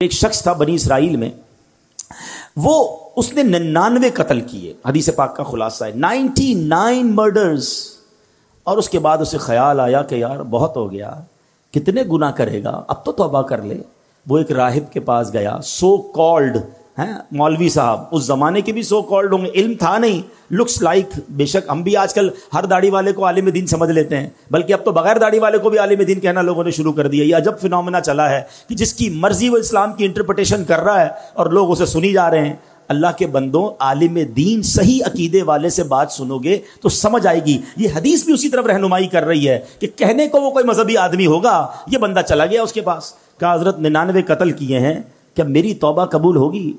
ایک شخص تھا بنی اسرائیل میں، وہ اس نے 99 قتل کیے، حدیث پاک کا خلاصہ ہے 99 مرڈرز، اور اس کے بعد اسے خیال آیا کہ یار بہت ہو گیا، کتنے گناہ کرے گا، اب تو توبہ کر لے۔ وہ ایک راہب کے پاس گیا، سو کالڈ مولوی صاحب، اس زمانے کے بھی سو کالڈ ہوں گے، علم تھا نہیں، لکس لائک، بے شک ہم بھی آج کل ہر داڑھی والے کو عالم دین سمجھ لیتے ہیں، بلکہ اب تو بغیر داڑھی والے کو بھی عالم دین کہنا لوگوں نے شروع کر دیا۔ یہ عجب فنومنا چلا ہے کہ جس کی مرضی وہ اسلام کی انٹرپریٹیشن کر رہا ہے اور لوگ اسے سنی جا رہے ہیں۔ اللہ کے بندوں، عالم دین صحیح عقیدے والے سے بات سنو گے تو سمجھ آئے گی۔ یہ حدیث بھی اسی طرف رہنمائی کر رہی ہے کہ کہنے کو وہ کوئی مذہبی آدمی ہوگا، یہ بندہ چلا گیا اس کے پاس، کہا حضرت 99 قتل کیے ہیں، کیا میری توبہ قبول ہوگی؟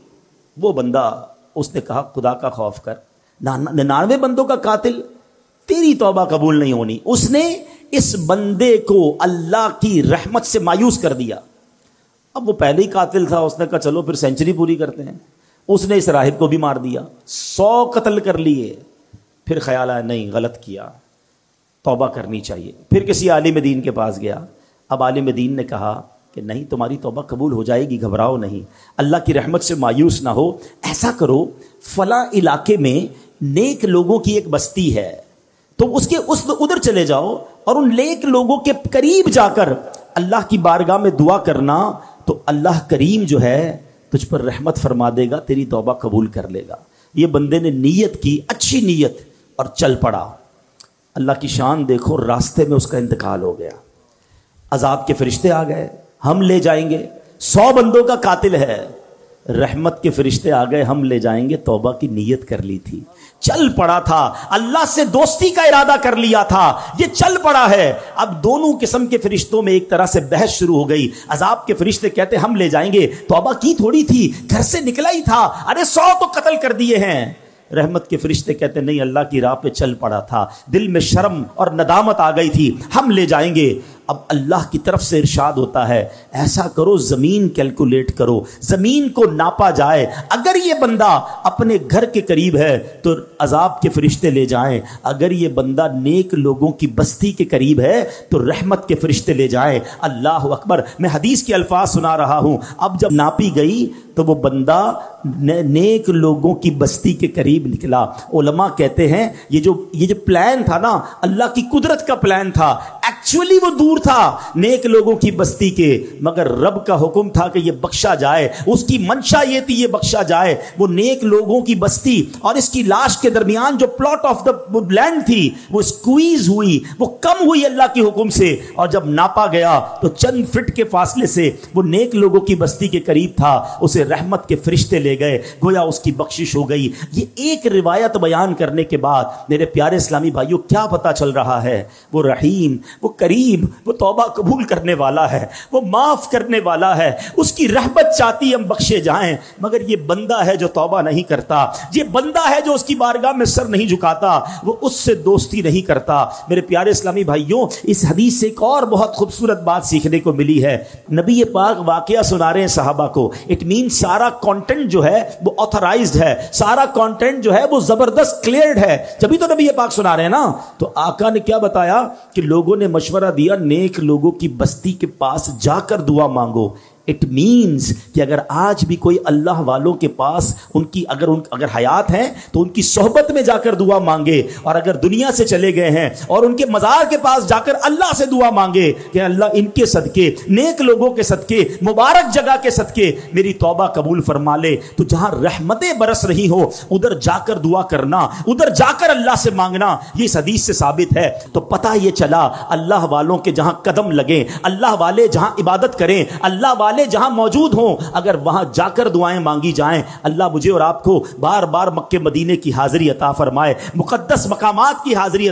وہ بندہ، اس نے کہا خدا کا خوف کر، 99 بندوں کا قاتل، تیری توبہ قبول نہیں ہونی۔ اس نے اس بندے کو اللہ کی رحمت سے مایوس کر دیا۔ اب وہ پہلے ہی قاتل تھا، اس نے کہا چلو پھر سینچری پوری کرتے ہیں۔ اس نے اس راہب کو بھی مار دیا، 100 قتل کر لیے۔ پھر خیال آیا نہیں، غلط کیا، توبہ کرنی چاہیے۔ پھر کسی عالم دین کے پاس گیا، اب عالم دین نے کہا کہ نہیں، تمہاری توبہ قبول ہو جائے گی، گھبراؤ نہیں، اللہ کی رحمت سے مایوس نہ ہو، ایسا کرو فلاں علاقے میں نیک لوگوں کی ایک بستی ہے، تو اس ادھر چلے جاؤ اور ان نیک لوگوں کے قریب جا کر اللہ کی بارگاہ میں دعا کرنا، تو اللہ کریم جو ہے تجھ پر رحمت فرما دے گا، تیری توبہ قبول کر لے گا۔ یہ بندے نے نیت کی، اچھی نیت، اور چل پڑا۔ اللہ کی شان دیکھو، راستے میں اس کا انتقال ہو گیا، عذاب کے فرشتے آ گئے، ہم لے جائیں گے، 100 بندوں کا قاتل ہے، رحمت کے فرشتے آ گئے، ہم لے جائیں گے، توبہ کی نیت کر لی تھی، چل پڑا تھا، اللہ سے دوستی کا ارادہ کر لیا تھا، یہ چل پڑا ہے۔ اب دونوں قسم کے فرشتوں میں ایک طرح سے بحث شروع ہو گئی۔ عذاب کے فرشتے کہتے ہم لے جائیں گے، توبہ کی تھوڑی تھی، گھر سے نکلا ہی تھا، ارے 100 تو قتل کر دیے ہیں۔ رحمت کے فرشتے کہتے نہیں، اللہ کی راہ پہ چل پڑا تھا، دل میں شرم اور ندامت آ گئی تھی، ہم لے جائیں گے۔ اب اللہ کی طرف سے ارشاد ہوتا ہے ایسا کرو، زمین کیلکولیٹ کرو، زمین کو ناپا جائے، اگر یہ بندہ اپنے گھر کے قریب ہے تو عذاب کے فرشتے لے جائیں، اگر یہ بندہ نیک لوگوں کی بستی کے قریب ہے تو رحمت کے فرشتے لے جائیں۔ اللہ اکبر، میں حدیث کے الفاظ سنا رہا ہوں۔ اب جب ناپی گئی تو وہ بندہ نیک لوگوں کی بستی کے قریب نکلا۔ علماء کہتے ہیں یہ جو پلان تھا نا، اللہ کی قدرت کا پلان تھا، ایکچولی وہ دور تھا نیک لوگوں کی بستی کے، مگر رب کا حکم تھا کہ یہ بخشا جائے، اس کی منشا یہ تھی یہ بخشا جائے۔ وہ نیک لوگوں کی بستی اور اس کی لاش کے درمیان جو پلاٹ آف دا لینڈ تھی وہ سکویز ہوئی، وہ کم ہوئی اللہ کے حکم سے، اور جب ناپا گیا تو چند فٹ کے فاصلے سے وہ نیک لوگوں کی بستی کے قریب تھا، اسے رحمت کے فرشتے لے گئے، گویا اس کی بخشش ہو گئی۔ یہ ایک روایت بیان کرنے کے بعد میرے پیارے اسلامی بھائیوں کیا پتا چل رہا ہے؟ وہ رحیم، وہ کریم، وہ توبہ قبول کرنے والا ہے، وہ معاف کرنے والا ہے، اس کی رحمت چاہتی ہم بخشے جائیں، مگر یہ بندہ ہے جو توبہ نہیں کرتا، یہ بندہ ہے جو اس کی بارگاہ میں سر نہیں جھکاتا، وہ اس سے دوستی نہیں کرتا۔ میرے پیارے اسلامی بھائیوں، اس حدیث سے ایک اور بہت خوبصورت بات سیکھنے کو ملی ہے۔ نبی پاک واقعہ سنا رہے ہیں صحابہ کو، اٹ مین سارا کانٹینٹ جو ہے وہ آتھرائزڈ ہے، سارا کانٹینٹ جو ہے وہ زبردست کلیئرڈ ہے، جبھی تو نبی پاک سنا رہے ہیں نا۔ تو آقا نے کیا بتایا کہ لوگوں نے مشورہ دیا نیک لوگوں کی بستی کے پاس جا کر دعا مانگو۔ اٹ مینز کہ اگر آج بھی کوئی اللہ والوں کے پاس ان کی اگر حیات ہیں تو ان کی صحبت میں جا کر دعا مانگے، اور اگر دنیا سے چلے گئے ہیں اور ان کے مزار کے پاس جا کر اللہ سے دعا مانگے کہ اللہ ان کے صدقے، نیک لوگوں کے صدقے، مبارک جگہ کے صدقے میری توبہ قبول فرما لے۔ تو جہاں رحمتیں برس رہی ہو ادھر جا کر دعا کرنا، ادھر جا کر اللہ سے مانگنا، یہ اس حدیث سے ثابت ہے۔ تو پتہ یہ چلا اللہ والوں کے جہاں قدم لگیں، اللہ والے جہاں عبادت کریں، اللہ والے جہاں موجود ہوں، اگر وہاں جا کر دعائیں مانگی جائیں، اللہ مجھے اور آپ کو بار بار مکے مدینے کی حاضری عطا فرمائے، مقدس مقامات کی حاضری